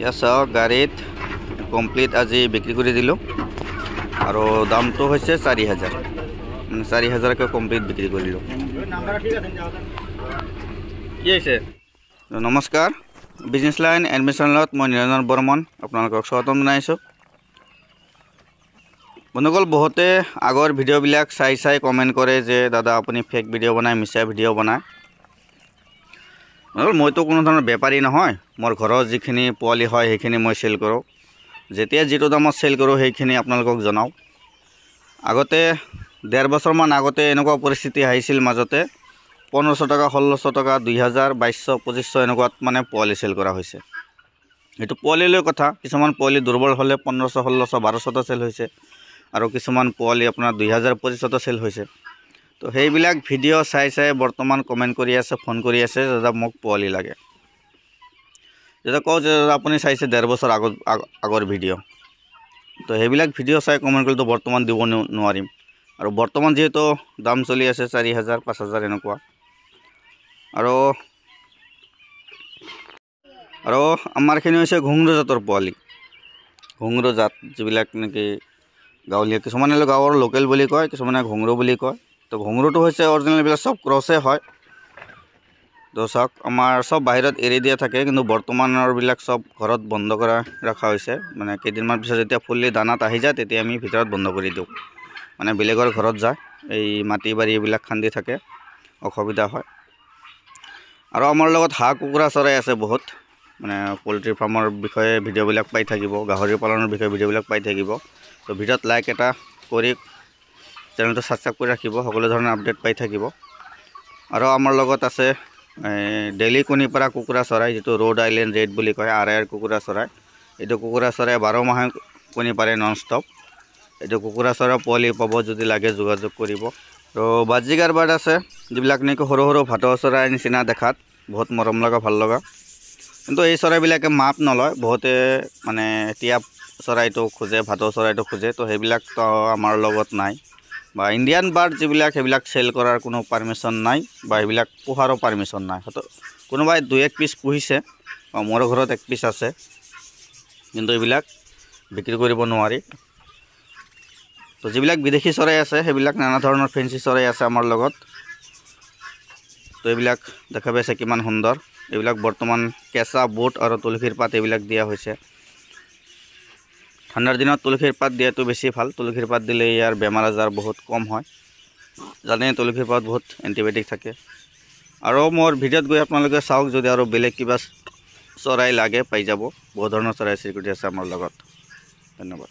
ইয়া চাওক গাড়ীত কমপ্লিট আজি বিক্ৰী কৰি দিলোঁ আৰু দামটো হৈছে 4000 মানে 4000কৈ কমপ্লিট বিক্ৰী কৰিলোঁ। কি হৈছে? নমস্কাৰ, বিজনেছ লাইন এডমিশ্যনত মই নিৰঞ্জন বৰ্মন আপোনালোকক স্বাগতম জনাইছোঁ। বন্ধুসকল, বহুতে আগৰ ভিডিঅ'বিলাক চাই কমেণ্ট কৰে যে দাদা আপুনি ফেক ভিডিঅ' বনায়, মিছা ভিডিঅ' বনায়। মইতো কোনো ধৰণৰ বেপাৰী নহয়, মোৰ ঘৰৰ যিখিনি পোৱালি হয় সেইখিনি মই চেল কৰোঁ। যেতিয়া যিটো দামত চেল কৰোঁ সেইখিনি আপোনালোকক জনাওঁ। আগতে 1.5 বছৰমান আগতে এনেকুৱা পৰিস্থিতি আহিছিল, মাজতে 1500 টকা, 1600 টকা, 2000, 2200, 2500 এনেকুৱাত মানে পোৱালি চেল কৰা হৈছে। এইটো পোৱালিলৈ কথা। কিছুমান পোৱালি দুৰ্বল হ'লে 1500, 1600, 1200 চেল হৈছে আৰু কিছুমান পোৱালি আপোনাৰ 2000, 2500 চেল হৈছে। তো সেইবিলাক ভিডিঅ' চাই বৰ্তমান কমেণ্ট কৰি আছে, ফোন কৰি আছে, দাদা মোক পোৱালি লাগে। যেতিয়া কওঁ যে দাদা আপুনি চাইছে 1.5 বছৰ আগৰ ভিডিঅ', তো সেইবিলাক ভিডিঅ' চাই কমেণ্ট কৰিলেতো বৰ্তমান দিব নোৱাৰিম। আৰু বৰ্তমান যিহেতু দাম চলি আছে 4000, 5000 এনেকুৱা। আৰু আমাৰখিনি হৈছে ঘুংৰু জাতৰ পোৱালি। ঘুংৰু জাত যিবিলাক নেকি গাঁৱলীয়া, কিছুমানে গাঁৱৰ লোকেল বুলি কয়, কিছুমানে ঘুংৰু বুলি কয়। তো ঘুংৰুটো হৈছে অৰিজিনেল, এইবিলাক চব ক্ৰছে হয়। তো চাওক, আমাৰ চব বাহিৰত এৰি দিয়া থাকে, কিন্তু বৰ্তমানৰবিলাক চব ঘৰত বন্ধ কৰা ৰখা হৈছে। মানে কেইদিনমান পিছত যেতিয়া ফুল্লি দানাত আহি যায় তেতিয়া আমি ভিতৰত বন্ধ কৰি দিওঁ। মানে বেলেগৰ ঘৰত যায়, এই মাটি বাৰী এইবিলাক খান্দি থাকে, অসুবিধা হয়। আৰু আমাৰ লগত হাঁহ কুকুৰা চৰাই আছে বহুত, মানে পল্ট্ৰি ফাৰ্মৰ বিষয়ে ভিডিঅ'বিলাক পাই থাকিব, গাহৰি পালনৰ বিষয়ে ভিডিঅ'বিলাক পাই থাকিব। তো ভিডিঅ'ত লাইক এটা কৰি চেনেলটো ছাবস্ক্ৰাইব কৰি ৰাখিব, সকলো ধৰণৰ আপডেট পাই থাকিব। আৰু আমাৰ লগত আছে ডেইলি কণী পৰা কুকুৰা চৰাই, যিটো ৰ'ড আইলেণ্ড ৰেড বুলি কয়, RIR কুকুৰা চৰাই। এইটো কুকুৰা চৰাই 12 মাহে কণী পাৰে নন ষ্টপ। এইটো কুকুৰা চৰাই পোৱালি পাব, যদি লাগে যোগাযোগ কৰিব। তো বাজিগাৰ বাৰ্ড আছে, যিবিলাক নেকি সৰু সৰু ভাটৌ চৰাই নিচিনা দেখাত, বহুত মৰম লগা, ভাল লগা। কিন্তু এই চৰাইবিলাকে মাত নলয়, বহুতে মানে টিয়া চৰাইটো খোজে, ভাটৌ চৰাইটো খোজে। তো সেইবিলাকতো আমাৰ লগত নাই। বা ইণ্ডিয়ান বাৰ্ড যিবিলাক, সেইবিলাক চেল কৰাৰ কোনো পাৰ্মিশ্যন নাই, বা সেইবিলাক পোহাৰো পাৰ্মিশ্যন নাই। কোনোবাই 2-1 পিচ পুহিছে, মোৰ ঘৰত 1 পিচ আছে, কিন্তু এইবিলাক বিক্ৰী কৰিব নোৱাৰি। তো যিবিলাক বিদেশী চৰাই আছে, সেইবিলাক নানা ধৰণৰ ফেঞ্চি চৰাই আছে আমাৰ লগত। তো এইবিলাক দেখা পাইছে কিমান সুন্দৰ। এইবিলাক বৰ্তমান কেঁচা বুট আৰু তুলসীৰ পাত এইবিলাক দিয়া হৈছে। ঠাণ্ডাৰ দিনত তুলসীৰ পাত দিয়াটো বেছি ভাল। তুলসীৰ পাত দিলে ইয়াৰ বেমাৰ আজাৰ বহুত কম হয়। জানে তুলসীৰ পাত বহুত এণ্টিবায়'টিক থাকে। আৰু মোৰ ভিডিঅ'ত গৈ আপোনালোকে চাওক, যদি আৰু বেলেগ কিবা চৰাই লাগে পাই যাব। বহুত ধৰণৰ চৰাই চিৰিকটি আছে আমাৰ লগত। ধন্যবাদ।